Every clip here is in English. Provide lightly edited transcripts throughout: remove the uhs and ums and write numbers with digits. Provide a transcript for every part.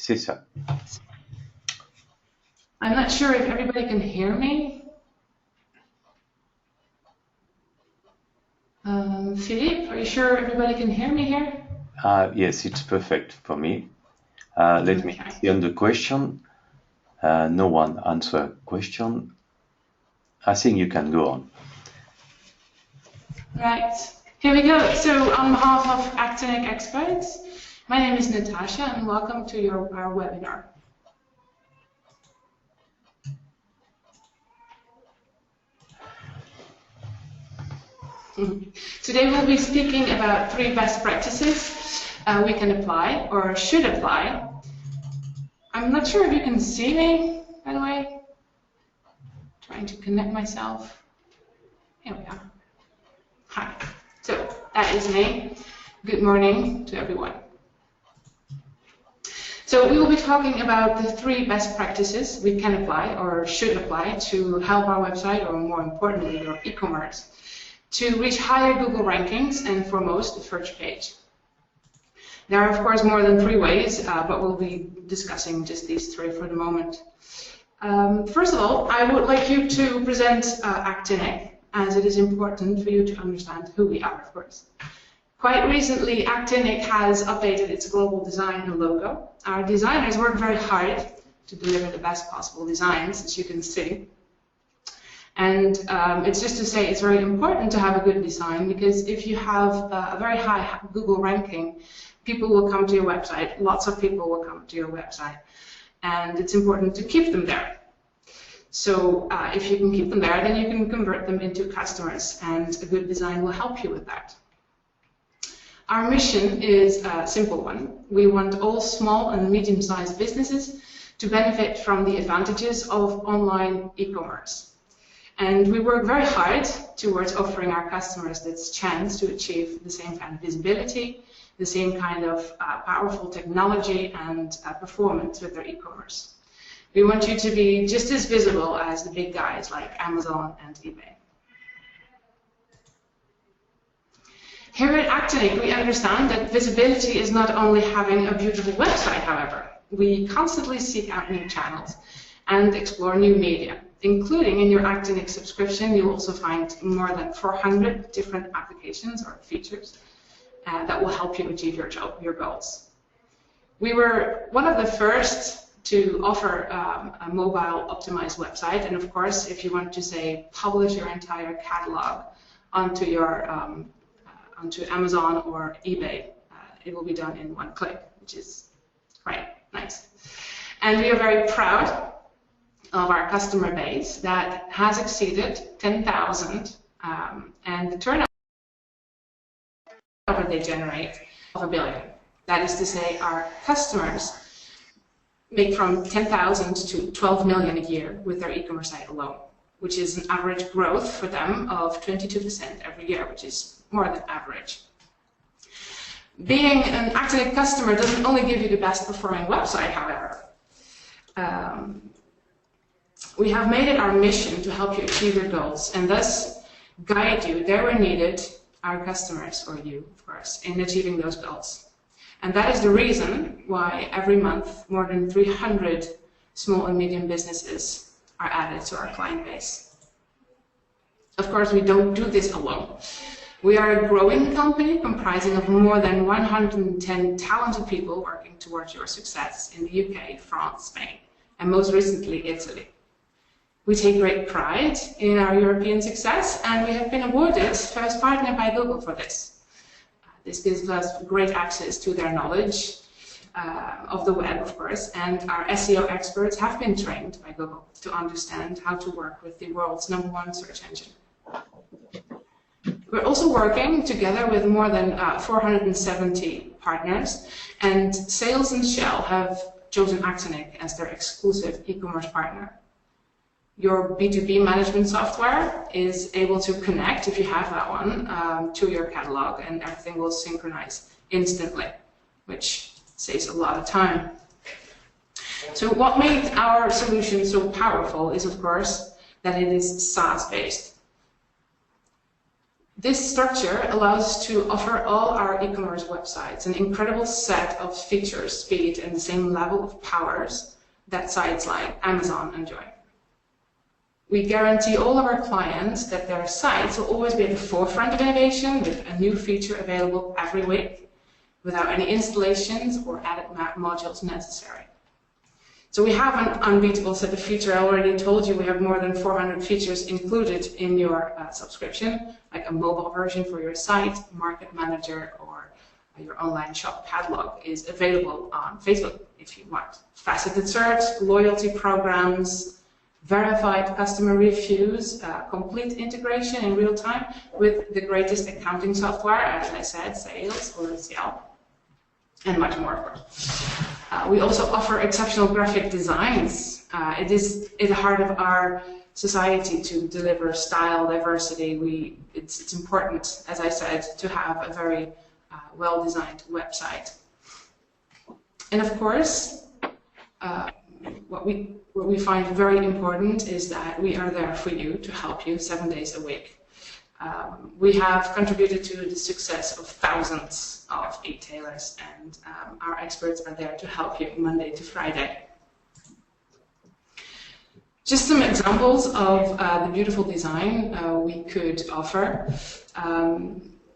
C'est ça. I'm not sure if everybody can hear me. Philippe, are you sure everybody can hear me here? Yes, it's perfect for me. Let me see on the question. No one answer question. I think you can go on. Right, here we go. So on behalf of Actinic Experts, my name is Natasha and welcome to our webinar. Today we'll be speaking about 3 best practices we can apply or should apply. I'm not sure if you can see me, by the way. Trying to connect myself. Here we are. Hi. So that is me. Good morning to everyone. So we will be talking about the 3 best practices we can apply or should apply to help our website, or more importantly, your e-commerce, to reach higher Google rankings and foremost the first page. There are of course more than 3 ways, but we'll be discussing just these 3 for the moment. First of all, I would like you to present Actinic, as it is important for you to understand who we are, of course. Quite recently, Actinic has updated its global design and logo. Our designers work very hard to deliver the best possible designs, as you can see. And it's just to say it's very important to have a good design, because if you have a very high Google ranking, people will come to your website. Lots of people will come to your website. And it's important to keep them there. So if you can keep them there, then you can convert them into customers, and a good design will help you with that. Our mission is a simple one. We want all small and medium-sized businesses to benefit from the advantages of online e-commerce. And we work very hard towards offering our customers this chance to achieve the same kind of visibility, the same kind of powerful technology and performance with their e-commerce. We want you to be just as visible as the big guys like Amazon and eBay. Here at Actinic, we understand that visibility is not only having a beautiful website, however. We constantly seek out new channels and explore new media, including in your Actinic subscription. You'll also find more than 400 different applications or features that will help you achieve your goals. We were one of the first to offer a mobile optimized website, and of course, if you want to say publish your entire catalog onto onto Amazon or eBay, it will be done in one click, which is quite nice. And we are very proud of our customer base that has exceeded 10,000, and the turnover they generate of $1 billion. That is to say, our customers make from 10,000 to 12 million a year with their e-commerce site alone, which is an average growth for them of 22% every year, which is more than average. Being an Actinic customer doesn't only give you the best performing website, however. We have made it our mission to help you achieve your goals and thus guide you there where needed, our customers, or you, of course, in achieving those goals. And that is the reason why every month more than 300 small and medium businesses are added to our client base. Of course, we don't do this alone. We are a growing company comprising of more than 110 talented people working towards your success in the UK, France, Spain, and most recently, Italy. We take great pride in our European success, and we have been awarded First Partner by Google for this. This gives us great access to their knowledge of the web, of course, and our SEO experts have been trained by Google to understand how to work with the world's #1 search engine. We're also working together with more than 470 partners, and Sales and Shell have chosen Actinic as their exclusive e-commerce partner. Your B2B management software is able to connect, if you have that one, to your catalog, and everything will synchronize instantly, which saves a lot of time. So what made our solution so powerful is, of course, that it is SaaS-based. This structure allows us to offer all our e-commerce websites an incredible set of features, speed, and the same level of powers that sites like Amazon enjoy. We guarantee all of our clients that their sites will always be at the forefront of innovation with a new feature available every week without any installations or added modules necessary. So we have an unbeatable set of features. I already told you we have more than 400 features included in your subscription, like a mobile version for your site, market manager, or your online shop catalog is available on Facebook if you want. Faceted search, loyalty programs, verified customer reviews, complete integration in real time with the greatest accounting software, as I said, Sales or CL, and much more, of course. We also offer exceptional graphic designs. It is at the heart of our society to deliver style diversity. It's important, as I said, to have a very well-designed website. And of course, what we find very important is that we are there for you to help you 7 days a week. We have contributed to the success of thousands of e-tailers, and our experts are there to help you Monday to Friday. Just some examples of the beautiful design we could offer.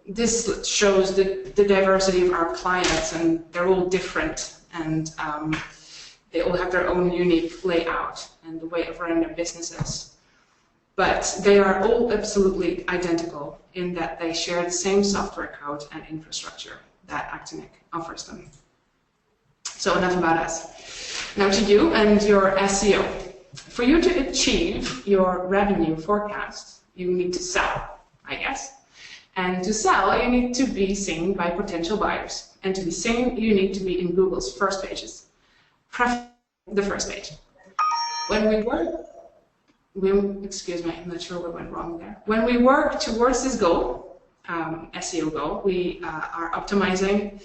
This shows the diversity of our clients, and they're all different, and they all have their own unique layout and the way of running their businesses. But they are all absolutely identical in that they share the same software code and infrastructure that Actinic offers them. So enough about us. Now to you and your SEO. For you to achieve your revenue forecast, you need to sell, I guess. And to sell, you need to be seen by potential buyers. And to be seen, you need to be in Google's first pages. The first page. When we work, excuse me, I'm not sure what went wrong there. When we work towards this goal, SEO goal, we are optimizing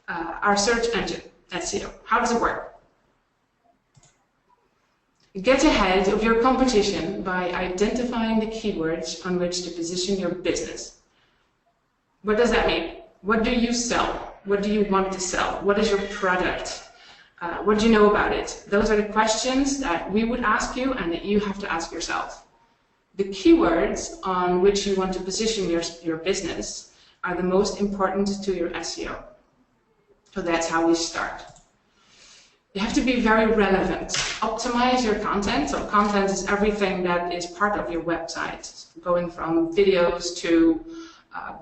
our search engine, SEO. How does it work? Get ahead of your competition by identifying the keywords on which to position your business. What does that mean? What do you sell? What do you want to sell? What is your product? What do you know about it? Those are the questions that we would ask you and that you have to ask yourself. The keywords on which you want to position your business are the most important to your SEO. So that's how we start. You have to be very relevant. Optimize your content. So content is everything that is part of your website, going from videos to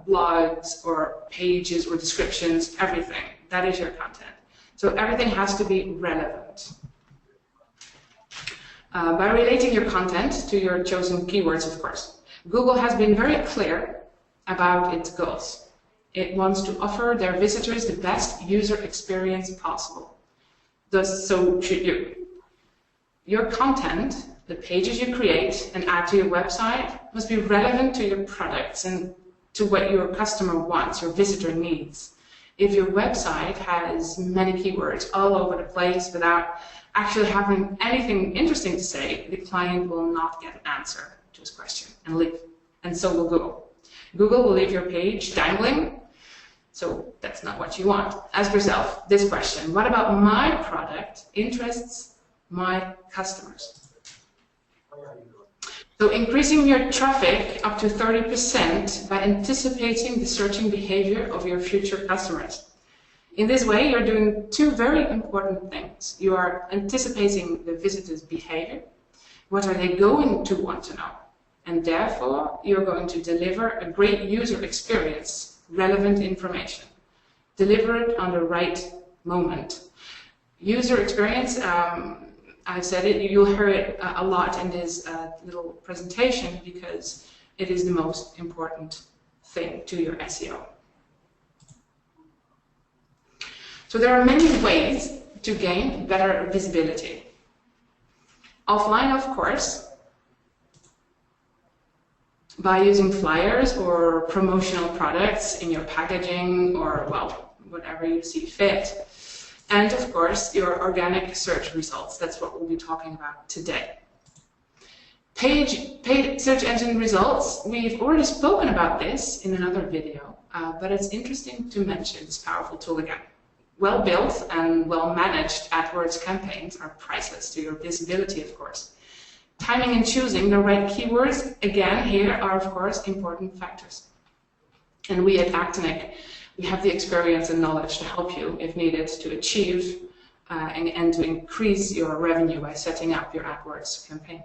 blogs or pages or descriptions, everything. That is your content. So everything has to be relevant. By relating your content to your chosen keywords, of course. Google has been very clear about its goals. It wants to offer their visitors the best user experience possible. Thus, so should you. Your content, the pages you create and add to your website, must be relevant to your products and to what your customer wants, your visitor needs. If your website has many keywords all over the place without actually having anything interesting to say, the client will not get an answer to his question and leave. And so will Google. Google will leave your page dangling. So that's not what you want. Ask yourself this question: what about my product interests my customers? So increasing your traffic up to 30% by anticipating the searching behavior of your future customers. In this way, you're doing two very important things. You are anticipating the visitor's behavior. What are they going to want to know? And therefore, you're going to deliver a great user experience, relevant information. Deliver it on the right moment. User experience, I've said it, you'll hear it a lot in this little presentation because it is the most important thing to your SEO. So there are many ways to gain better visibility. Offline, of course, by using flyers or promotional products in your packaging or, well, whatever you see fit. And of course, your organic search results. That's what we'll be talking about today. Paid search engine results, we've already spoken about this in another video, but it's interesting to mention this powerful tool again. Well-built and well-managed AdWords campaigns are priceless to your visibility, of course. Timing and choosing the right keywords, again, here are, of course, important factors. And we at Actinic, we have the experience and knowledge to help you, if needed, to achieve and to increase your revenue by setting up your AdWords campaign.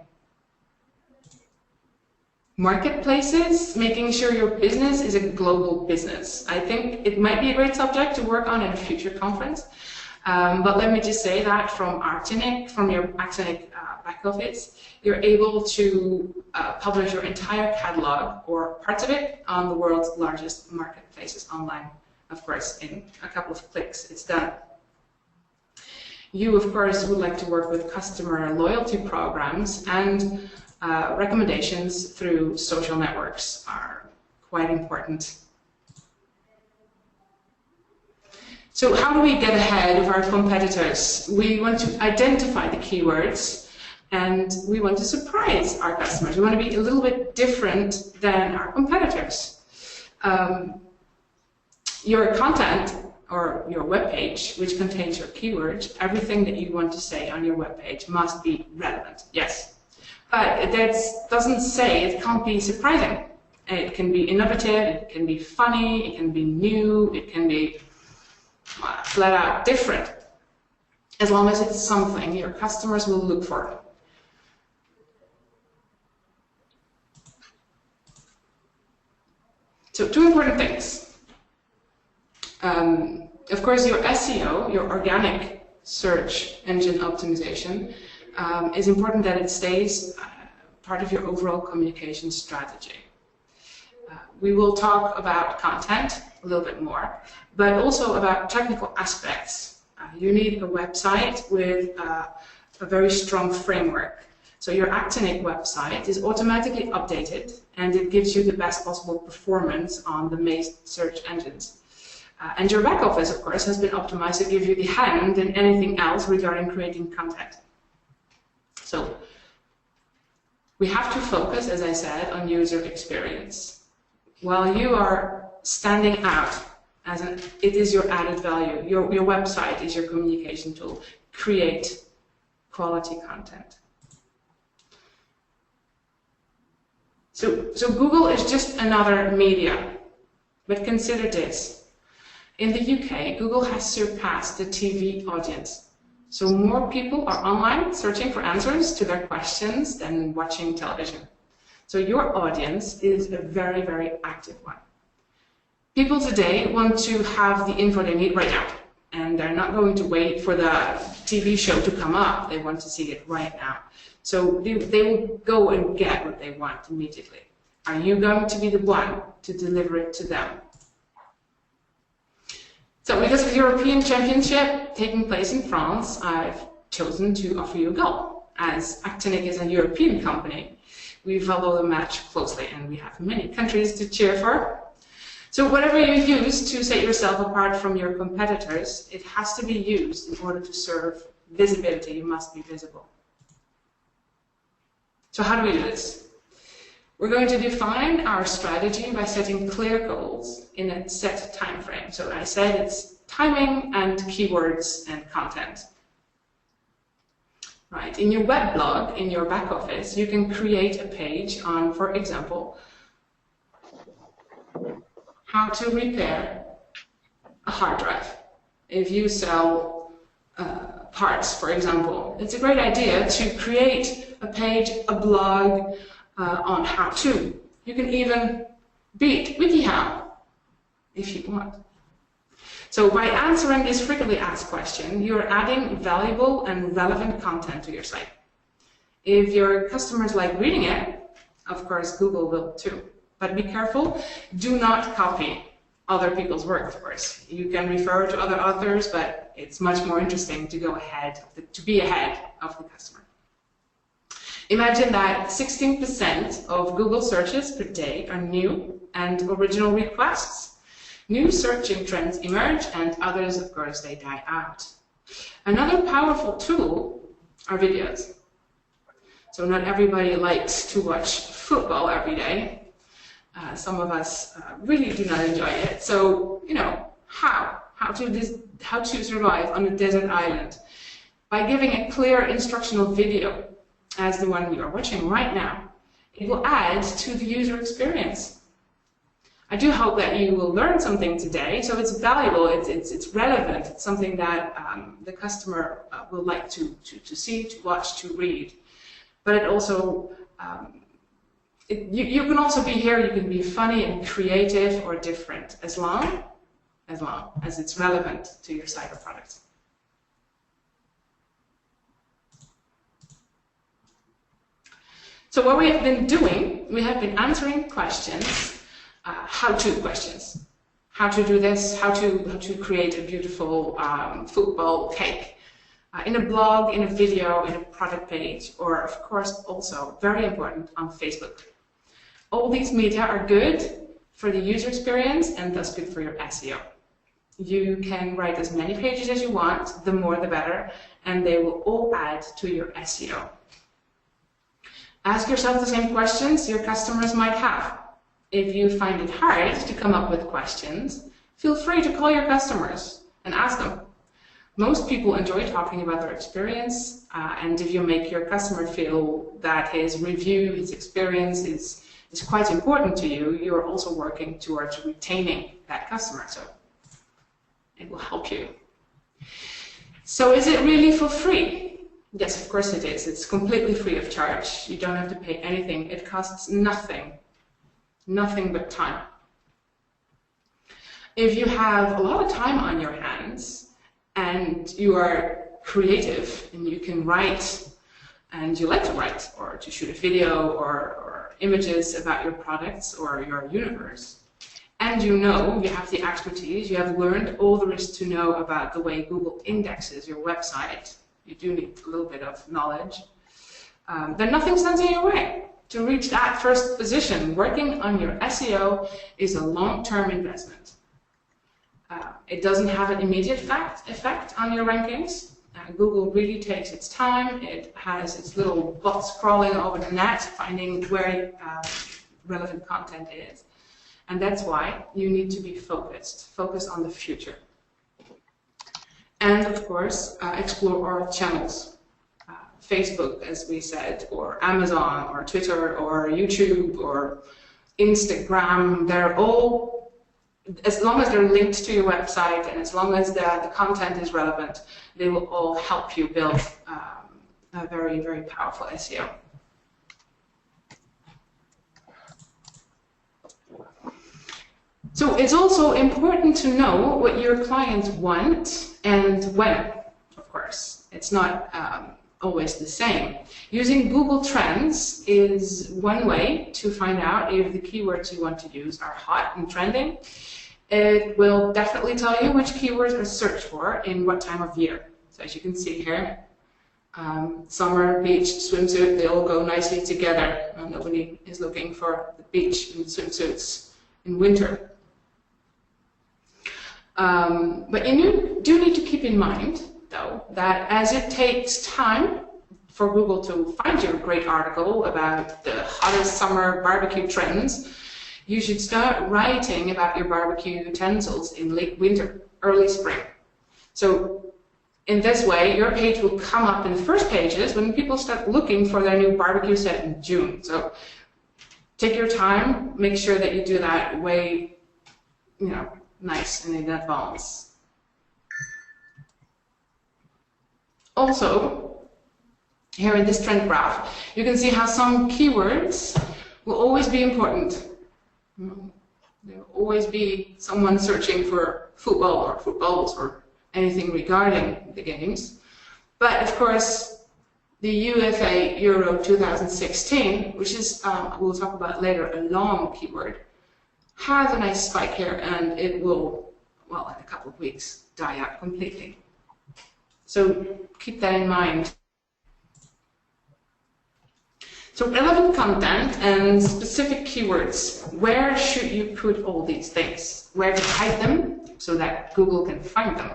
Marketplaces, making sure your business is a global business. I think it might be a great subject to work on in a future conference, but let me just say that from your Actinic back office, you're able to publish your entire catalog or parts of it on the world's largest marketplaces online. Of course, in a couple of clicks, it's done. You, of course, would like to work with customer loyalty programs, and recommendations through social networks are quite important. So how do we get ahead of our competitors? We want to identify the keywords, and we want to surprise our customers. We want to be a little bit different than our competitors. Your content or your web page, which contains your keywords, everything that you want to say on your web page must be relevant, yes. But that doesn't say it can't be surprising. It can be innovative, it can be funny, it can be new, it can be flat out different. As long as it's something your customers will look for. So 2 important things. Of course, your SEO, your organic search engine optimization, is important that it stays part of your overall communication strategy. We will talk about content a little bit more, but also about technical aspects. You need a website with a very strong framework. So your Actinic website is automatically updated, and it gives you the best possible performance on the main search engines. And your back office, of course, has been optimized to give you the hand in anything else regarding creating content. So we have to focus, as I said, on user experience. While you are standing out, it is your added value. Your website is your communication tool. Create quality content. So Google is just another media, but consider this. In the UK, Google has surpassed the TV audience. So more people are online searching for answers to their questions than watching television. So your audience is a very, very active one. People today want to have the info they need right now, and they're not going to wait for the TV show to come up. They want to see it right now. So they will go and get what they want immediately. Are you going to be the one to deliver it to them? So because of the European Championship taking place in France, I've chosen to offer you a goal. As Actinic is a European company, we follow the match closely, and we have many countries to cheer for. So whatever you use to set yourself apart from your competitors, it has to be used in order to serve visibility. You must be visible. So how do we do this? We're going to define our strategy by setting clear goals in a set time frame. So I said it's timing and keywords and content. Right. In your web blog, in your back office, you can create a page on, for example, how to repair a hard drive. If you sell parts, for example, it's a great idea to create a page, a blog, on how to. You can even beat WikiHow if you want. So by answering this frequently asked question, you're adding valuable and relevant content to your site. If your customers like reading it, of course Google will too. But be careful, do not copy other people's work, of course. You can refer to other authors, but it's much more interesting to go ahead, to be ahead of the customer. Imagine that 16% of Google searches per day are new and original requests. New searching trends emerge, and others, of course, they die out. Another powerful tool are videos. So not everybody likes to watch football every day. Some of us really do not enjoy it. So, you know, how to survive on a desert island? By giving a clear instructional video, as the one you are watching right now. It will add to the user experience. I do hope that you will learn something today, so it's valuable, it's relevant, it's something that the customer will like to see, to watch, to read. But it also, you can also be here, you can be funny and creative or different, as long as it's relevant to your site or product. So what we have been doing, we have been answering questions, how-to questions. How to do this, how to create a beautiful football cake. In a blog, in a video, in a product page, or of course also, very important, on Facebook. All these media are good for the user experience and thus good for your SEO. You can write as many pages as you want, the more the better, and they will all add to your SEO. Ask yourself the same questions your customers might have. If you find it hard to come up with questions, feel free to call your customers and ask them. Most people enjoy talking about their experience, and if you make your customer feel that his review, his experience is quite important to you, you are also working towards retaining that customer, so it will help you. So is it really for free? Yes, of course it is. It's completely free of charge. You don't have to pay anything. It costs nothing. Nothing but time. If you have a lot of time on your hands and you are creative and you can write and you like to write or to shoot a video or images about your products or your universe, and you know, you have the expertise, you have learned all there is to know about the way Google indexes your website, you do need a little bit of knowledge, then nothing stands in your way. To reach that first position, working on your SEO is a long-term investment. It doesn't have an immediate effect on your rankings. Google really takes its time. It has its little bots crawling over the net, finding where relevant content is. And that's why you need to be focused. Focus on the future. And of course, explore our channels. Facebook, as we said, or Amazon, or Twitter, or YouTube, or Instagram. They're all, as long as they're linked to your website and as long as the content is relevant, they will all help you build a very, very powerful SEO. So it's also important to know what your clients want and when, of course. It's not always the same. Using Google Trends is one way to find out if the keywords you want to use are hot and trending. It will definitely tell you which keywords are searched for in what time of year. So as you can see here, summer, beach, swimsuit, they all go nicely together. Nobody is looking for the beach and swimsuits in winter. But you do need to keep in mind, though, that as it takes time for Google to find your great article about the hottest summer barbecue trends, you should start writing about your barbecue utensils in late winter, early spring. So in this way, your page will come up in the first pages when people start looking for their new barbecue set in June. So take your time, make sure that you do that way, nice and in advance. Also, here in this trend graph, you can see how some keywords will always be important. There will always be someone searching for football or footballs or anything regarding the games. But of course, the UEFA Euro 2016, which is, we'll talk about later, a long keyword, has a nice spike here, and it will, well, in a couple of weeks, die out completely. So keep that in mind. So relevant content and specific keywords. Where should you put all these things? Where to hide them so that Google can find them?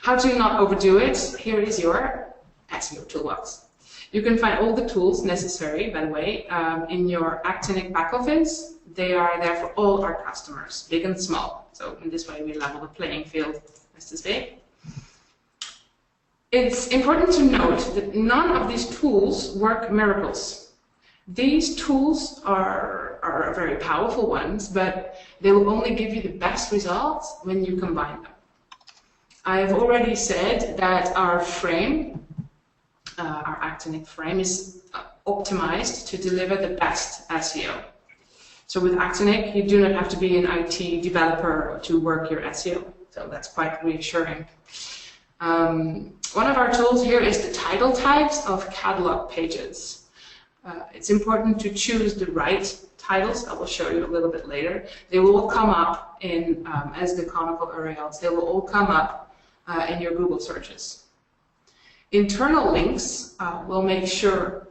How to not overdo it? Here is your SEO toolbox. You can find all the tools necessary, by the way, in your Actinic back office. They are there for all our customers, big and small. So in this way, we level the playing field, as to say. It's important to note that none of these tools work miracles. These tools are very powerful ones, but they will only give you the best results when you combine them. I've already said that our frame, our Actinic frame, is optimized to deliver the best SEO. So with Actinic, you do not have to be an IT developer to work your SEO. So that's quite reassuring. One of our tools here is the title tags of catalog pages. It's important to choose the right titles. I will show you a little bit later. They will all come up in, as the canonical URLs, they will all come up in your Google searches. Internal links will make sure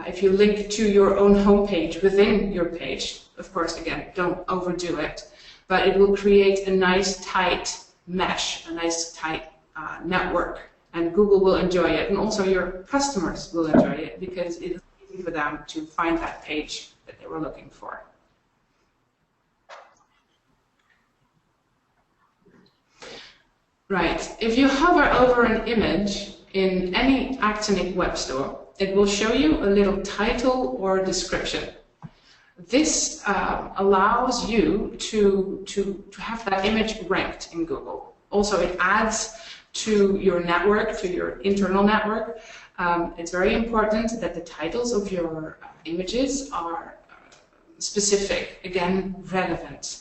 if you link to your own homepage within your page, of course, again, don't overdo it, but it will create a nice tight mesh, a nice tight network, and Google will enjoy it, and also your customers will enjoy it because it is easy for them to find that page that they were looking for. Right, if you hover over an image in any Actinic web store, it will show you a little title or description. This allows you to have that image ranked in Google. Also, it adds to your network, to your internal network. It's very important that the titles of your images are specific, again, relevant.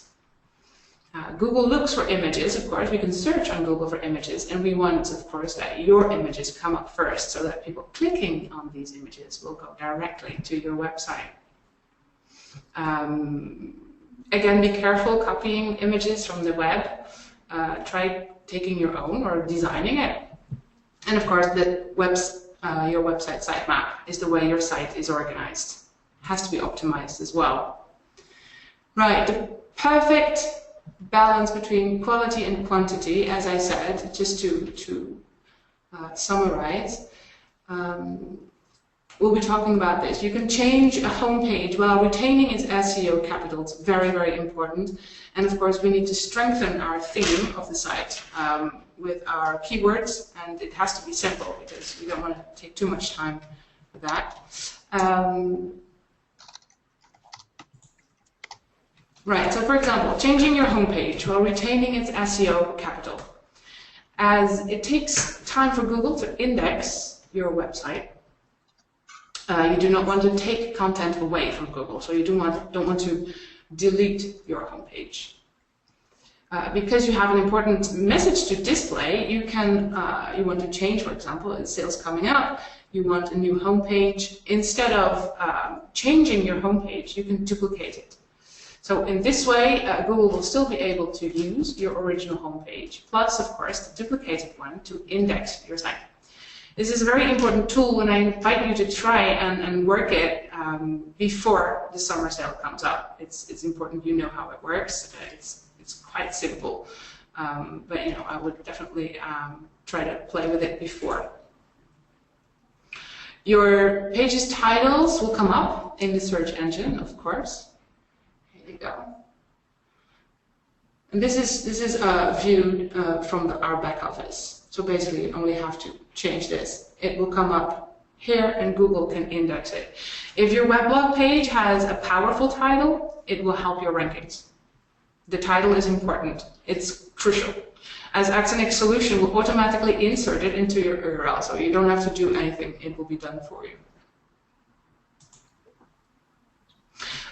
Google looks for images, of course. We can search on Google for images, and we want, of course, that your images come up first so that people clicking on these images will go directly to your website. Again, be careful copying images from the web. Try taking your own or designing it. And of course, your website sitemap is the way your site is organized. It has to be optimized as well. Right, the perfect balance between quality and quantity, as I said, just to summarize. We'll be talking about this. You can change a homepage while retaining its SEO capital. It's very, very important. And of course, we need to strengthen our theme of the site with our keywords, and it has to be simple because we don't want to take too much time for that. Right, so for example, changing your homepage while retaining its SEO capital. As it takes time for Google to index your website, you do not want to take content away from Google, so you don't want to delete your homepage. Because you have an important message to display, you want to change, for example, in sales coming up, you want a new homepage. Instead of changing your homepage, you can duplicate it. So in this way, Google will still be able to use your original homepage, plus, of course, the duplicated one to index your site. This is a very important tool, and I invite you to try and work it before the summer sale comes up. It's important you know how it works. It's quite simple, but I would definitely try to play with it before. Your page's titles will come up in the search engine, of course. Here you go. And this is viewed from our back office. So basically, you only have to change this. It will come up here, and Google can index it. If your weblog page has a powerful title, it will help your rankings. The title is important. It's crucial. As Actinic solution will automatically insert it into your URL, so you don't have to do anything. It will be done for you.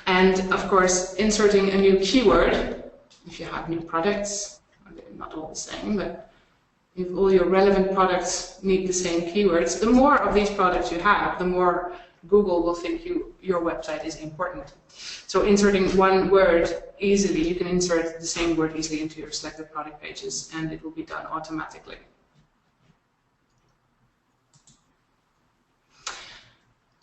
And of course, inserting a new keyword, if you have new products, not all the same, but if all your relevant products need the same keywords, the more of these products you have, the more Google will think your website is important. So inserting one word easily, you can insert the same word easily into your selected product pages, and it will be done automatically.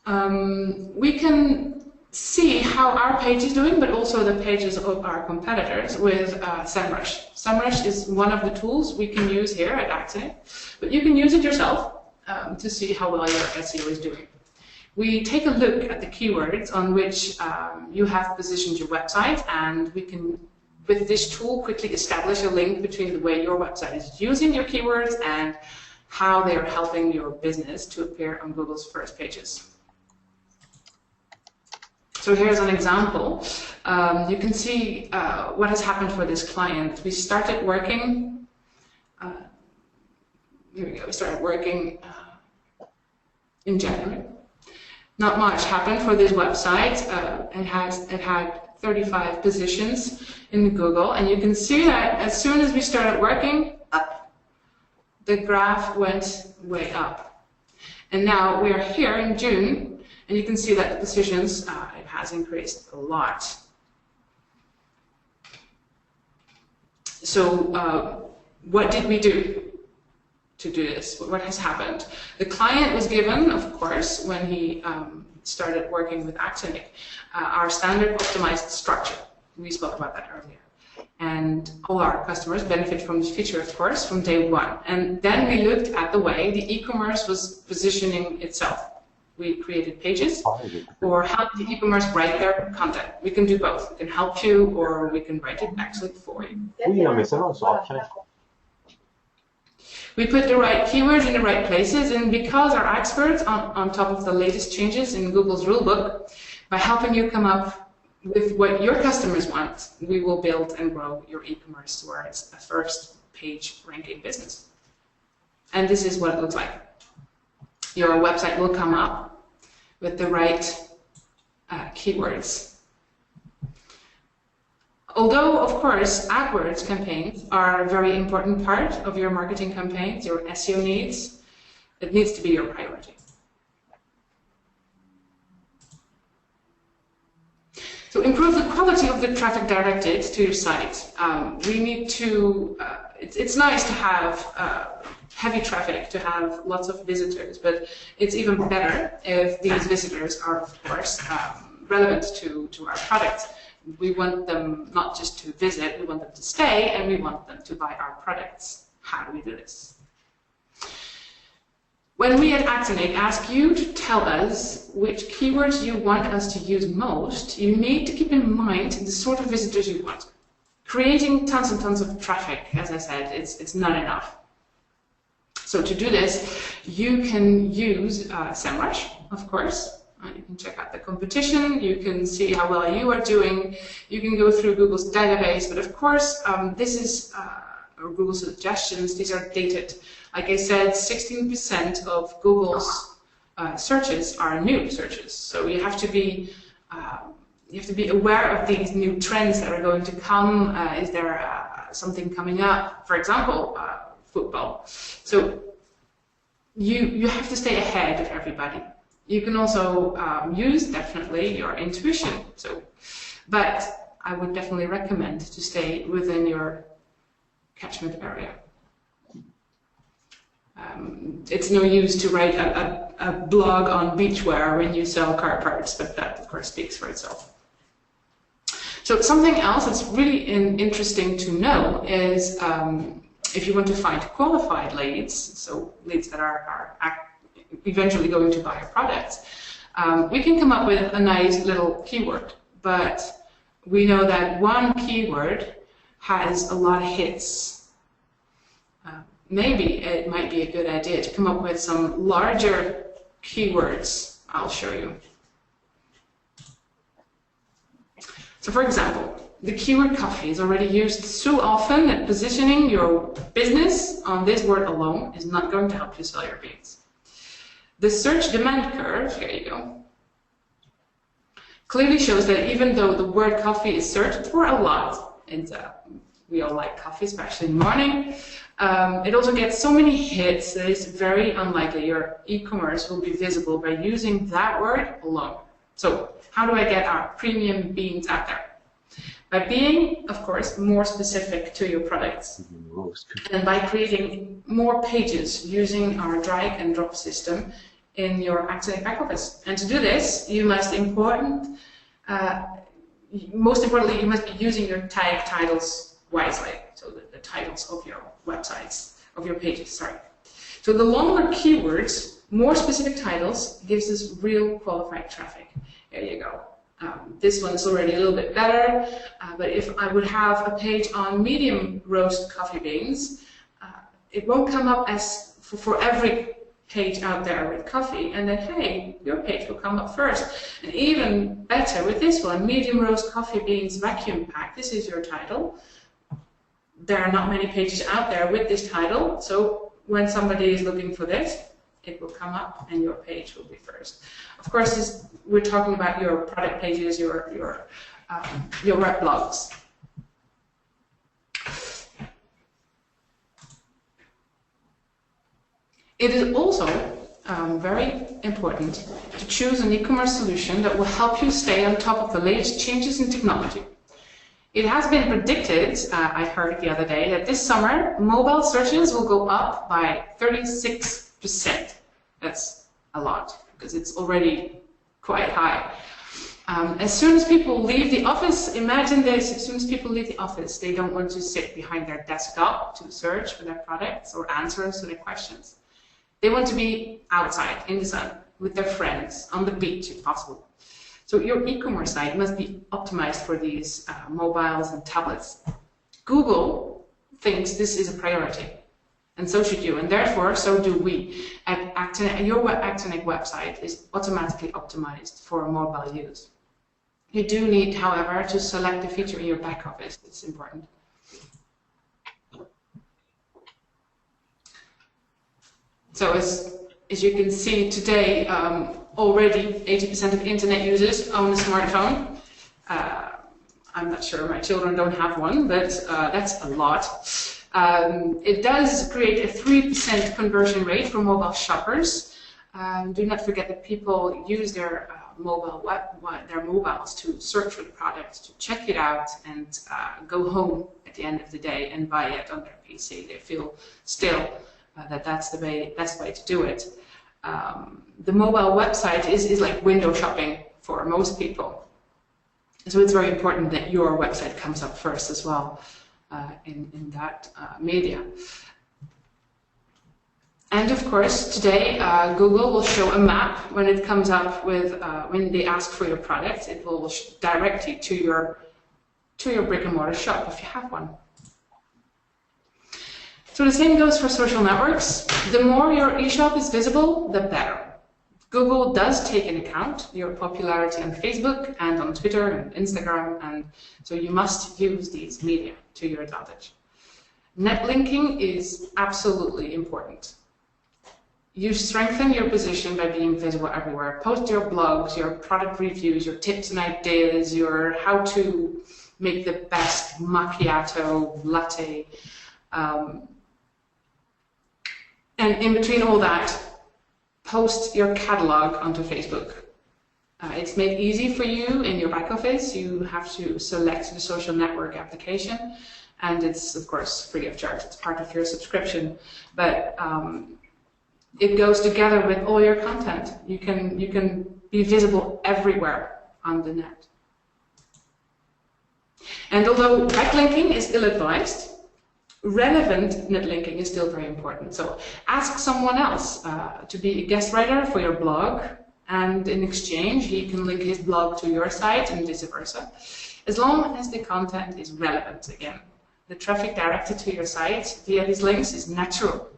We can see how our page is doing, but also the pages of our competitors with SEMrush. SEMrush is one of the tools we can use here at Actinic, but you can use it yourself. to see how well your SEO is doing. We take a look at the keywords on which you have positioned your website, and we can, with this tool, quickly establish a link between the way your website is using your keywords and how they are helping your business to appear on Google's first pages. So here's an example. You can see what has happened for this client. We started working, here we go, we started working in January. Not much happened for this website. It had 35 positions in Google, and you can see that as soon as we started working, up, the graph went way up. And now we are here in June, and you can see that the positions, it has increased a lot. So what did we do to do this? What has happened? The client was given, of course, when he started working with Actinic, our standard optimized structure. We spoke about that earlier. And all our customers benefit from this feature, of course, from day one. And then we looked at the way the e-commerce was positioning itself. We created pages or helped the e-commerce write their content. We can do both. We can help you, or we can write it actually for you. We put the right keywords in the right places, and because our experts on top of the latest changes in Google's rulebook, by helping you come up with what your customers want, we will build and grow your e-commerce towards a first page ranking business. And this is what it looks like. Your website will come up with the right keywords. Although, of course, AdWords campaigns are a very important part of your marketing campaigns, your SEO needs, it needs to be your priority. To improve the quality of the traffic directed to your site, we need to, it's nice to have heavy traffic, to have lots of visitors, but it's even better if these visitors are, of course, relevant to our products. We want them not just to visit, we want them to stay, and we want them to buy our products. How do we do this? When we at Actinic ask you to tell us which keywords you want us to use most, you need to keep in mind the sort of visitors you want. Creating tons and tons of traffic, as I said, it's not enough. So to do this, you can use SEMrush, of course. You can check out the competition, you can see how well you are doing, you can go through Google's database, but of course, this is Google suggestions, these are dated. Like I said, 16% of Google's searches are new searches, so you have to be aware of these new trends that are going to come. Is there something coming up? For example, football. So you have to stay ahead of everybody. You can also use, definitely, your intuition. But I would definitely recommend to stay within your catchment area. It's no use to write a blog on beachwear when you sell car parts, but that, of course, speaks for itself. So something else that's really interesting to know is if you want to find qualified leads, so leads that are eventually going to buy your products, we can come up with a nice little keyword, but we know that one keyword has a lot of hits. Maybe it might be a good idea to come up with some larger keywords. I'll show you. So for example, the keyword coffee is already used so often that positioning your business on this word alone is not going to help you sell your beans. The search demand curve, here you go, clearly shows that even though the word coffee is searched for a lot, and we all like coffee, especially in the morning, it also gets so many hits that it's very unlikely your e-commerce will be visible by using that word alone. So how do I get our premium beans out there? By being, of course, more specific to your products, and by creating more pages using our drag and drop system in your Actinic back office. And to do this, you must most importantly, you must be using your tag titles wisely, so the titles of your websites, of your pages, sorry. So the longer keywords, more specific titles, gives us real qualified traffic. There you go. This one's already a little bit better, but if I would have a page on medium roast coffee beans, it won't come up as for every page out there with coffee, and then hey, your page will come up first. And even better with this one, medium roast coffee beans vacuum pack. This is your title. There are not many pages out there with this title, so when somebody is looking for this, it will come up and your page will be first. Of course, we're talking about your product pages, your web blogs. It is also very important to choose an e-commerce solution that will help you stay on top of the latest changes in technology. It has been predicted, I heard the other day, that this summer mobile searches will go up by 36%. That's a lot, because it's already quite high. As soon as people leave the office, imagine this, as soon as people leave the office, they don't want to sit behind their desktop to search for their products or answers to their questions. They want to be outside, in the sun, with their friends, on the beach if possible. So your e-commerce site must be optimized for these mobiles and tablets. Google thinks this is a priority, and so should you, and therefore so do we. Your Actinic website is automatically optimized for mobile use. You do need, however, to select the feature in your back office. It's important. So as you can see today, already 80% of internet users own a smartphone. I'm not sure, my children don't have one, but that's a lot. It does create a 3% conversion rate for mobile shoppers. Do not forget that people use their mobiles to search for the product, to check it out, and go home at the end of the day and buy it on their PC. They feel still that's the best way to do it. The mobile website is like window shopping for most people. So it's very important that your website comes up first as well in that media. And of course, today Google will show a map when it comes up with, when they ask for your product, it will direct you to your brick and mortar shop if you have one. So the same goes for social networks. The more your eShop is visible, the better. Google does take into account your popularity on Facebook and on Twitter and Instagram, and so you must use these media to your advantage. Net linking is absolutely important. You strengthen your position by being visible everywhere. Post your blogs, your product reviews, your tips and ideas, your how to make the best macchiato latte. And in between all that, post your catalog onto Facebook. It's made easy for you in your back office. You have to select the social network application, and it's of course free of charge. It's part of your subscription, but it goes together with all your content. You can be visible everywhere on the net. And although backlinking is ill-advised, relevant net linking is still very important. So ask someone else to be a guest writer for your blog, and in exchange he can link his blog to your site and vice versa. As long as the content is relevant, again. The traffic directed to your site via these links is natural,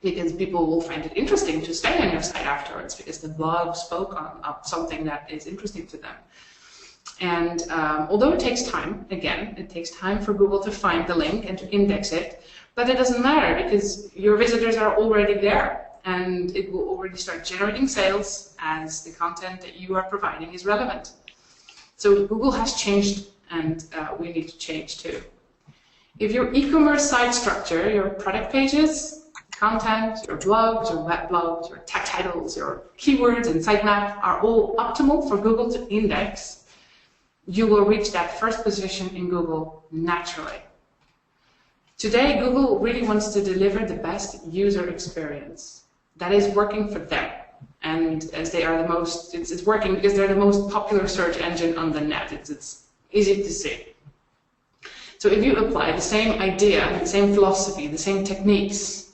because people will find it interesting to stay on your site afterwards, because the blog spoke on something that is interesting to them. And although it takes time, again, it takes time for Google to find the link and to index it, but it doesn't matter because your visitors are already there and it will already start generating sales as the content that you are providing is relevant. So Google has changed, and we need to change too. If your e-commerce site structure, your product pages, content, your blogs, your web blogs, your tag titles, your keywords and sitemap are all optimal for Google to index, you will reach that first position in Google naturally. Today, Google really wants to deliver the best user experience that is working for them. And as they are the most, it's working because they're the most popular search engine on the net. It's easy to see. So if you apply the same idea, the same philosophy, the same techniques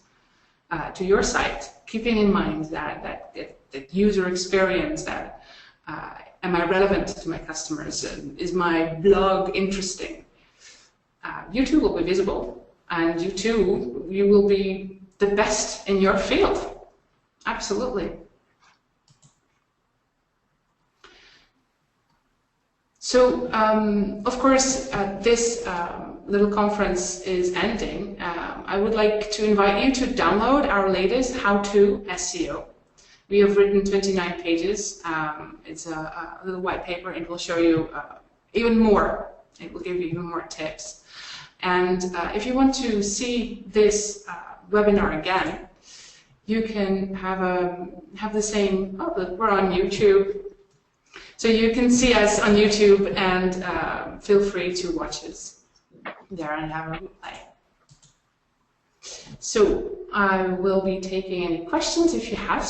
to your site, keeping in mind that user experience, that am I relevant to my customers, is my blog interesting, you too will be visible, and you will be the best in your field. Absolutely. So, of course, this little conference is ending. I would like to invite you to download our latest How-To SEO. We have written 29 pages. It's a little white paper. It will show you even more. It will give you even more tips. And if you want to see this webinar again, you can have the same. Oh, look, we're on YouTube. So you can see us on YouTube, and feel free to watch us there and have a replay. So I will be taking any questions if you have some.